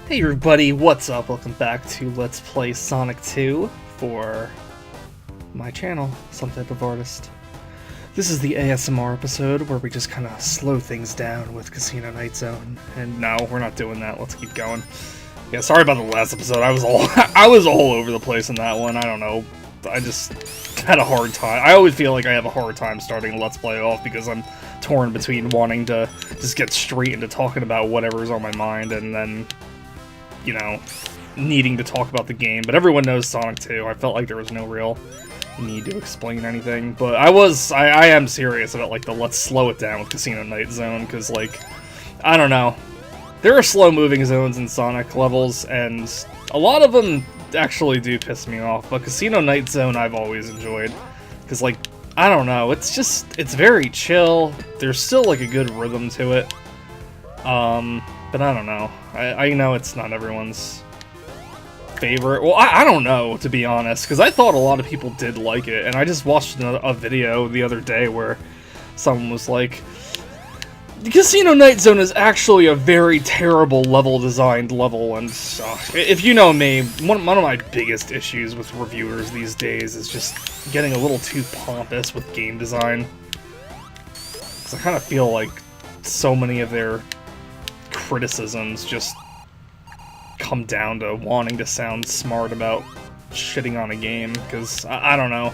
Hey everybody, what's up? Welcome back to Let's Play Sonic 2 for my channel, Some Type of Artist. This is the ASMR episode where we just kind of slow things down with Casino Night Zone. And no, we're not doing that. Let's keep going. Yeah, sorry about the last episode. I was all over the place in that one. I don't know. I just had a hard time. I always feel like I have a hard time starting Let's Play off because I'm torn between wanting to just get straight into talking about whatever's on my mind and then, you know, needing to talk about the game. But everyone knows Sonic 2. I felt like there was no real need to explain anything. But I am serious about, like, the let's slow it down with Casino Night Zone, because, like, I don't know. There are slow-moving zones in Sonic levels, and a lot of them actually do piss me off. But Casino Night Zone I've always enjoyed, because, like, I don't know. It's very chill. There's still, like, a good rhythm to it. But I don't know. I know it's not everyone's favorite. Well, I don't know, to be honest, because I thought a lot of people did like it, and I just watched a video the other day where someone was like, the Casino Night Zone is actually a very terrible level-designed level, and if you know me, one of my biggest issues with reviewers these days is just getting a little too pompous with game design. Because I kind of feel like so many of their criticisms just come down to wanting to sound smart about shitting on a game, because I don't know.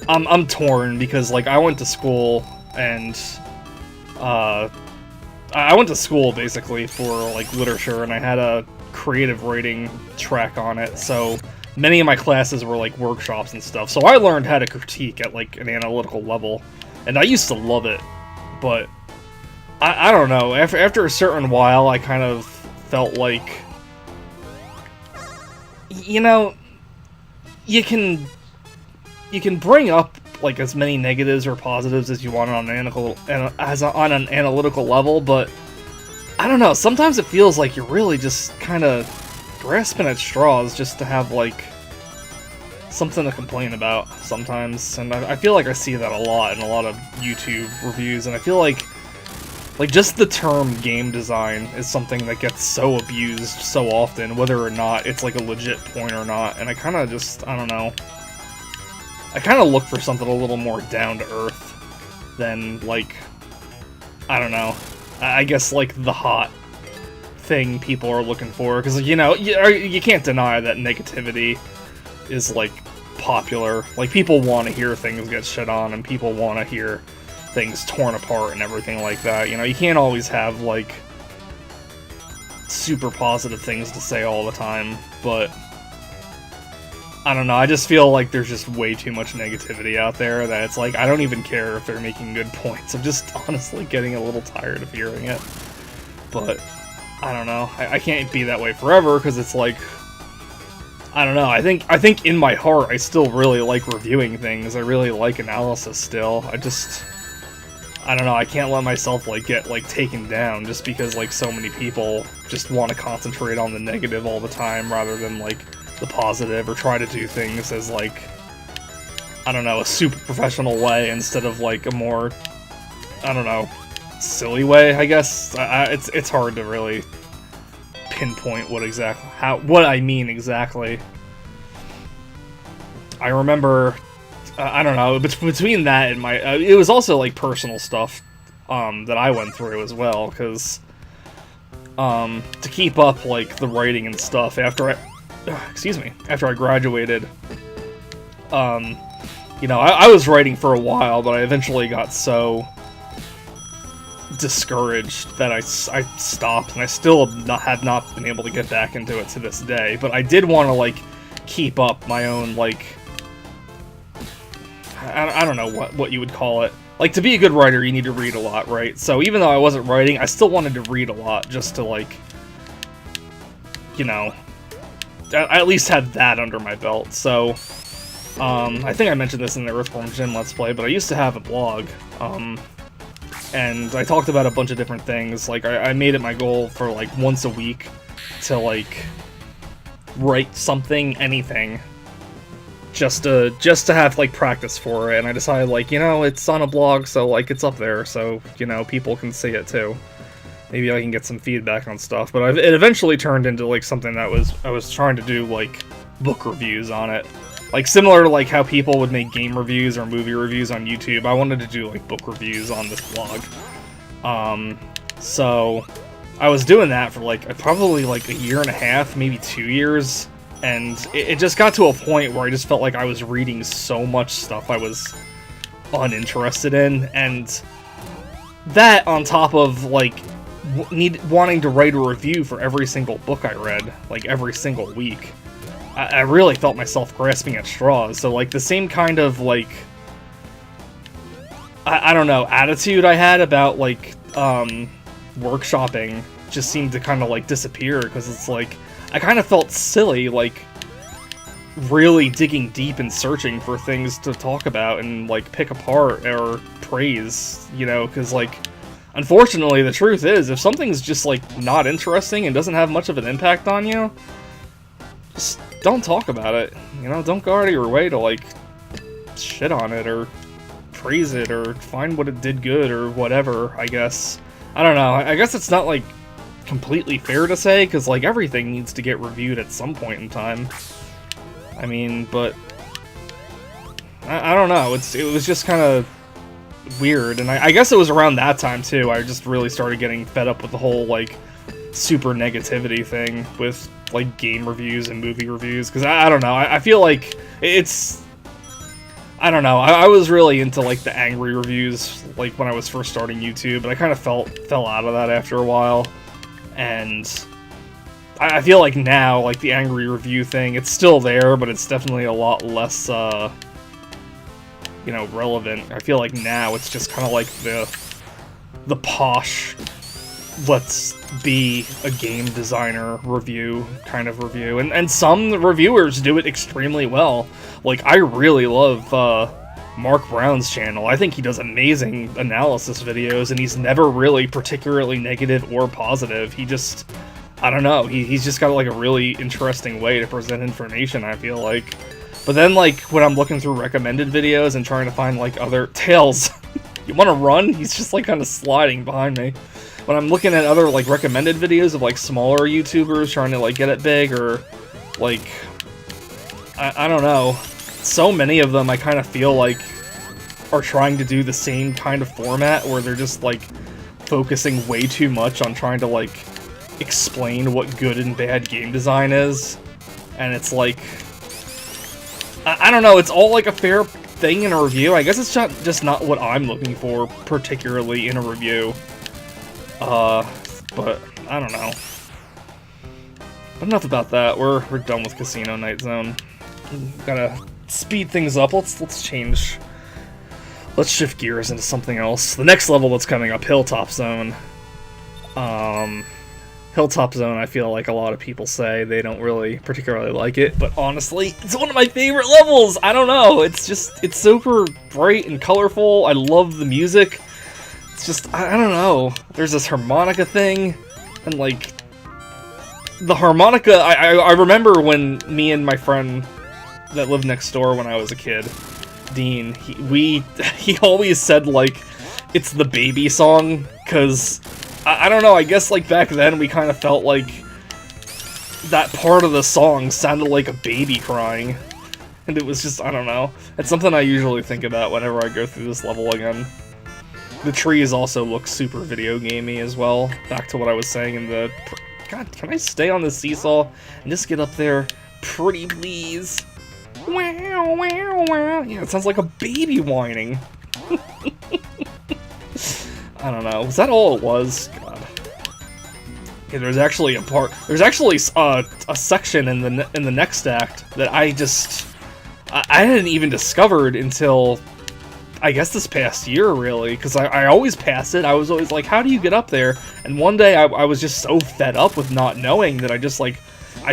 I'm torn because, like, I went to school and I went to school basically for, like, literature, and I had a creative writing track on it, so many of my classes were like workshops and stuff, so I learned how to critique at, like, an analytical level, and I used to love it. But I don't know, after a certain while, I kind of felt like, you know, you can bring up, like, as many negatives or positives as you want on an analytical level, but I don't know, sometimes it feels like you're really just kind of grasping at straws just to have, like, something to complain about sometimes, and I feel like I see that a lot in a lot of YouTube reviews, and I feel like just the term game design is something that gets so abused so often, whether or not it's, like, a legit point or not, and I kind of just, I don't know, I kind of look for something a little more down-to-earth than, like, I don't know, I guess, like, the hot thing people are looking for, because, you know, you can't deny that negativity is, like, popular. Like, people want to hear things get shit on, and people want to hear things torn apart and everything like that. You know, you can't always have, like, super positive things to say all the time, but I don't know, I just feel like there's just way too much negativity out there that it's like, I don't even care if they're making good points. I'm just honestly getting a little tired of hearing it. But I don't know, I can't be that way forever, because it's like, I don't know, I think in my heart I still really like reviewing things. I really like analysis still. I don't know, I can't let myself, like, get, like, taken down just because, like, so many people just want to concentrate on the negative all the time rather than, like, the positive, or try to do things as, like, I don't know, a super professional way instead of, like, a more, I don't know, silly way, I guess. It's hard to really pinpoint what I mean exactly. I remember, I don't know, between that and my, it was also, like, personal stuff, that I went through as well, because, to keep up, like, the writing and stuff after I graduated, you know, I was writing for a while, but I eventually got so discouraged that I stopped, and I still have not been able to get back into it to this day. But I did want to, like, keep up my own, like, I don't know what you would call it. Like, to be a good writer, you need to read a lot, right? So even though I wasn't writing, I still wanted to read a lot just to, like, you know, I at least had that under my belt. So I think I mentioned this in the Earthworm Jim Let's Play, but I used to have a blog, and I talked about a bunch of different things. Like, I made it my goal for, like, once a week to, like, write something, anything, just to have, like, practice for it. And I decided, like, you know, it's on a blog, so, like, it's up there, so, you know, people can see it too. maybe I can get some feedback on stuff. But it eventually turned into like something that I was trying to do like book reviews on it. Like similar to like how people would make game reviews or movie reviews on YouTube, I wanted to do like book reviews on this blog. So I was doing that for like probably like a year and a half, maybe 2 years, and it just got to a point where I just felt like I was reading so much stuff I was uninterested in, and that on top of like wanting to write a review for every single book I read, like every single week, I really felt myself grasping at straws. So like the same kind of like I don't know, attitude I had about like workshopping just seemed to kind of like disappear, because it's like I kind of felt silly like really digging deep and searching for things to talk about and like pick apart or praise, you know, because like unfortunately the truth is, if something's just like not interesting and doesn't have much of an impact on you, just don't talk about it, you know. Don't go out of your way to like shit on it or praise it or find what it did good or whatever, I guess. I don't know, I guess it's not like completely fair to say, because like everything needs to get reviewed at some point in time. I mean, but I don't know, it was just kind of weird, and I guess it was around that time too I just really started getting fed up with the whole like super negativity thing with like game reviews and movie reviews, because I don't know, I feel like it's, I don't know, I was really into like the angry reviews like when I was first starting YouTube, but I kind of fell out of that after a while, and I feel like now like the angry review thing, it's still there, but it's definitely a lot less you know, relevant. I feel like now it's just kind of like the posh, let's be a game designer review kind of review, and some reviewers do it extremely well. Like I really love Mark Brown's channel. I think he does amazing analysis videos, and he's never really particularly negative or positive. He just, I don't know, he's just got like a really interesting way to present information, I feel like. But then like when I'm looking through recommended videos and trying to find like other Tails, you want to run? He's just like kind of sliding behind me. When I'm looking at other like recommended videos of like smaller YouTubers trying to like get it big, or like I don't know, so many of them I kind of feel like are trying to do the same kind of format where they're just like focusing way too much on trying to like explain what good and bad game design is, and it's like I don't know, it's all like a fair thing in a review. I guess it's just not what I'm looking for particularly in a review. But I don't know. But enough about that. We're done with Casino Night Zone. Gotta speed things up. Let's change. Let's shift gears into something else. The next level that's coming up, Hilltop Zone. Hilltop Zone, I feel like a lot of people say they don't really particularly like it, but honestly, it's one of my favorite levels! I don't know, it's super bright and colorful. I love the music. It's just, I don't know, there's this harmonica thing, and like, the harmonica, I remember when me and my friend that lived next door when I was a kid, Dean, he always said like, it's the baby song, because I don't know, I guess like back then we kind of felt like that part of the song sounded like a baby crying. And it was just, I don't know. It's something I usually think about whenever I go through this level again. The trees also look super video gamey as well. Back to what I was saying in the... God, can I stay on the seesaw and just get up there? Pretty please. Wow, wow, wow. Yeah, it sounds like a baby whining. I don't know. Was that all it was? God. Okay, there's actually a part. There's actually a section in the next act that I hadn't even discovered until I guess this past year, really, because I always pass it. I was always like, how do you get up there? And one day I was just so fed up with not knowing that I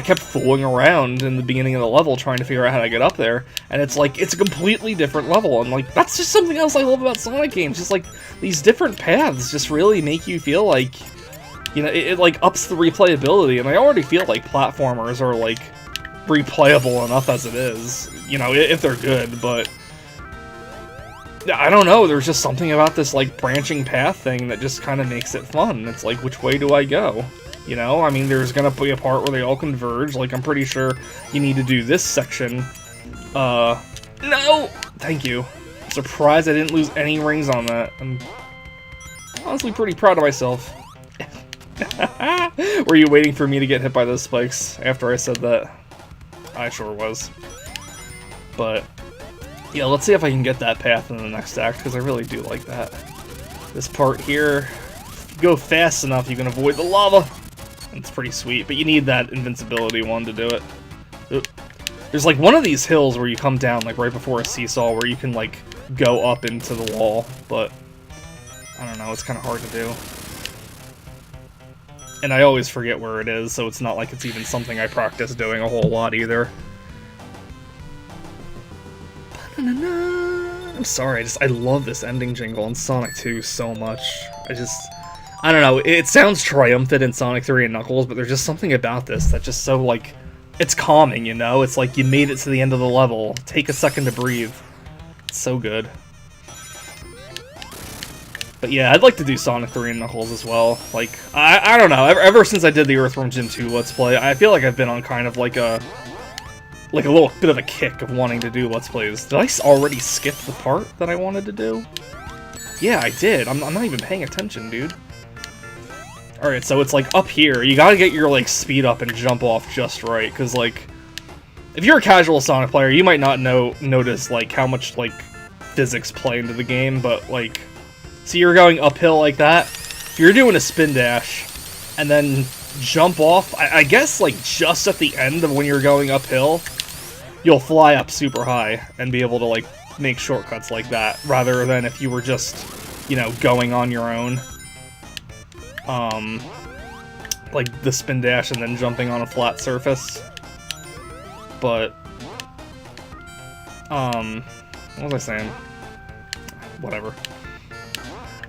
kept fooling around in the beginning of the level trying to figure out how to get up there, and it's like, it's a completely different level, and like, that's just something else I love about Sonic games, just like, these different paths just really make you feel like, you know, it like ups the replayability, and I already feel like platformers are like, replayable enough as it is, you know, if they're good, but I don't know, there's just something about this, like, branching path thing that just kind of makes it fun. It's like, which way do I go? You know, I mean, there's gonna be a part where they all converge. Like, I'm pretty sure you need to do this section. No! Thank you. I'm surprised I didn't lose any rings on that. I'm honestly pretty proud of myself. Were you waiting for me to get hit by those spikes after I said that? I sure was. But, yeah, let's see if I can get that path in the next act, because I really do like that. This part here, if you go fast enough, you can avoid the lava. It's pretty sweet, but you need that invincibility one to do it. Oop. There's like one of these hills where you come down like right before a seesaw where you can like go up into the wall, but I don't know, it's kind of hard to do. And I always forget where it is, so it's not like it's even something I practice doing a whole lot either. I'm sorry, I love this ending jingle in Sonic 2 so much. I don't know, it sounds triumphant in Sonic 3 and Knuckles, but there's just something about this that's just so, like, it's calming, you know? It's like you made it to the end of the level. Take a second to breathe. It's so good. But yeah, I'd like to do Sonic 3 and Knuckles as well. Like, I don't know, ever since I did the Earthworm Jim 2 Let's Play, I feel like I've been on kind of like a little bit of a kick of wanting to do Let's Plays. Did I already skip the part that I wanted to do? Yeah, I did. I'm not even paying attention, dude. Alright, so it's like up here. You gotta get your like speed up and jump off just right, because like if you're a casual Sonic player, you might not notice like how much like physics play into the game, but like so you're going uphill like that. If you're doing a spin dash and then jump off, I guess like just at the end of when you're going uphill, you'll fly up super high and be able to like make shortcuts like that, rather than if you were just, you know, going on your own. Like the spin dash and then jumping on a flat surface. But, what was I saying? Whatever.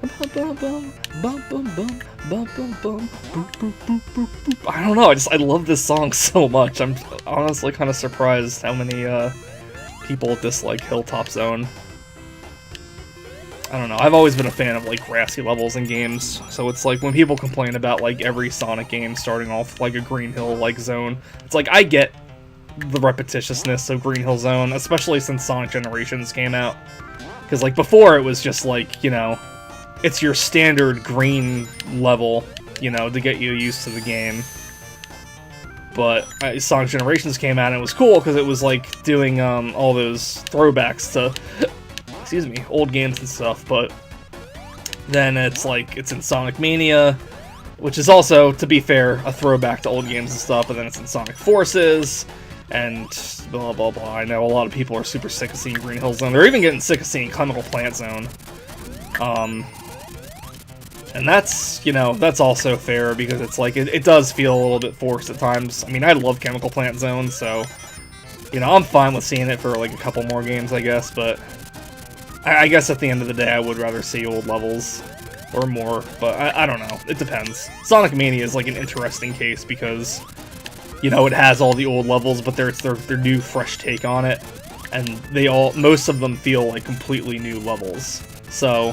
I don't know, I love this song so much. I'm honestly kind of surprised how many, people dislike Hilltop Zone. I don't know, I've always been a fan of, like, grassy levels in games, so it's like, when people complain about, like, every Sonic game starting off like a Green Hill-like zone, it's like, I get the repetitiousness of Green Hill Zone, especially since Sonic Generations came out. Because, like, before it was just, like, you know, it's your standard green level, you know, to get you used to the game. But Sonic Generations came out and it was cool, because it was, like, doing, all those throwbacks to... excuse me, old games and stuff, but then it's like, it's in Sonic Mania, which is also, to be fair, a throwback to old games and stuff, but then it's in Sonic Forces, and blah blah blah. I know a lot of people are super sick of seeing Green Hill Zone. They're even getting sick of seeing Chemical Plant Zone. And that's, you know, that's also fair, because it's like, it does feel a little bit forced at times. I mean, I love Chemical Plant Zone, so, you know, I'm fine with seeing it for like a couple more games, I guess, but I guess at the end of the day, I would rather see old levels, or more, but I don't know, it depends. Sonic Mania is like an interesting case, because, you know, it has all the old levels, but it's their new, fresh take on it, and most of them feel like completely new levels, so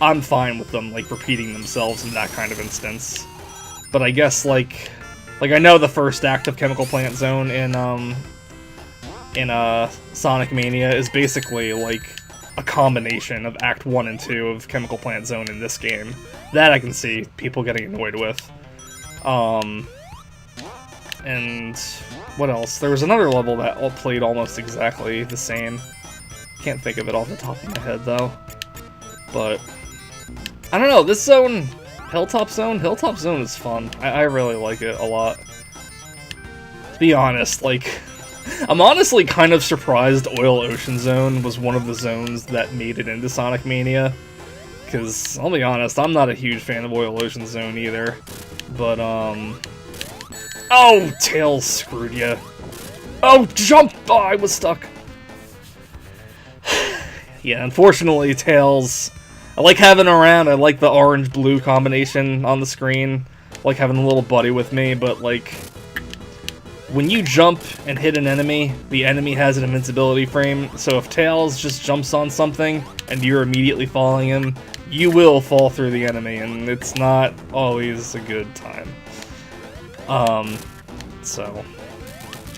I'm fine with them, like, repeating themselves in that kind of instance. But I guess, like I know the first act of Chemical Plant Zone in Sonic Mania is basically, like, a combination of Act 1 and 2 of Chemical Plant Zone in this game. That I can see people getting annoyed with. And what else? There was another level that all played almost exactly the same. Can't think of it off the top of my head, though. But, I don't know, this zone, Hilltop Zone is fun. I really like it a lot. To be honest, like, I'm honestly kind of surprised Oil Ocean Zone was one of the zones that made it into Sonic Mania. Because, I'll be honest, I'm not a huge fan of Oil Ocean Zone either. But, oh, Tails screwed ya. Oh, jump! Oh, I was stuck. Yeah, unfortunately, Tails... I like having him around, I like the orange-blue combination on the screen. I like having a little buddy with me, but, like... when you jump and hit an enemy, the enemy has an invincibility frame, so if Tails just jumps on something and you're immediately following him, you will fall through the enemy, and it's not always a good time.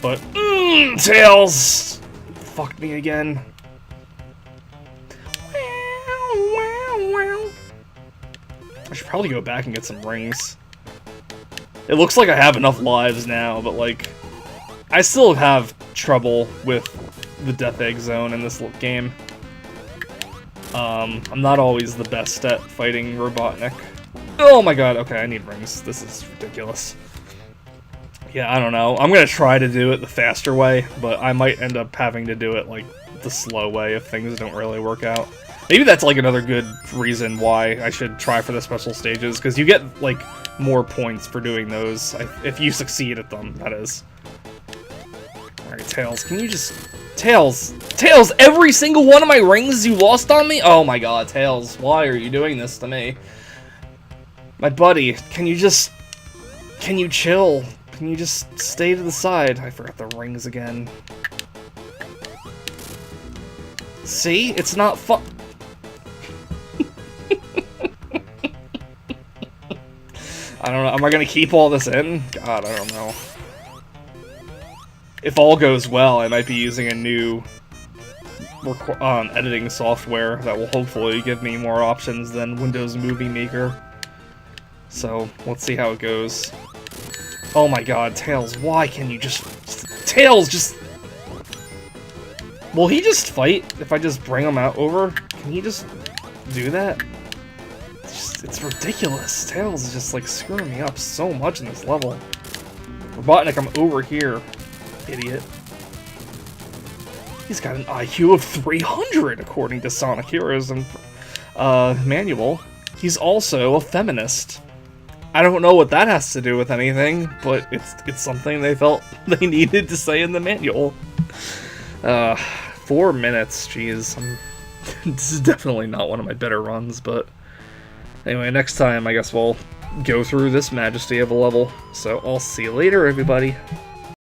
But, Tails! Fucked me again. I should probably go back and get some rings. It looks like I have enough lives now, but like, I still have trouble with the Death Egg Zone in this game. I'm not always the best at fighting Robotnik. Oh my god, okay, I need rings. This is ridiculous. Yeah, I don't know. I'm gonna try to do it the faster way, but I might end up having to do it, like, the slow way if things don't really work out. Maybe that's, like, another good reason why I should try for the special stages, because you get, like, more points for doing those, if you succeed at them, that is. Alright, Tails, can you just... Tails! Tails, every single one of my rings you lost on me? Oh my god, Tails, why are you doing this to me? My buddy, can you just... Can you chill? Can you just stay to the side? I forgot the rings again. See? It's not fun. I don't know. Am I gonna keep all this in? God, I don't know. If all goes well, I might be using a new editing software that will hopefully give me more options than Windows Movie Maker. So, let's see how it goes. Oh my god, Tails, why can you just... Tails, just... Will he just fight if I just bring him out over? Can he just do that? It's ridiculous. Tails is just, like, screwing me up so much in this level. Robotnik, I'm over here. Idiot. He's got an IQ of 300, according to Sonic Heroes and manual. He's also a feminist. I don't know what that has to do with anything, but it's something they felt they needed to say in the manual. 4 minutes, jeez. This is definitely not one of my better runs, but... Anyway, next time I guess we'll go through this majesty of a level. So I'll see you later, everybody.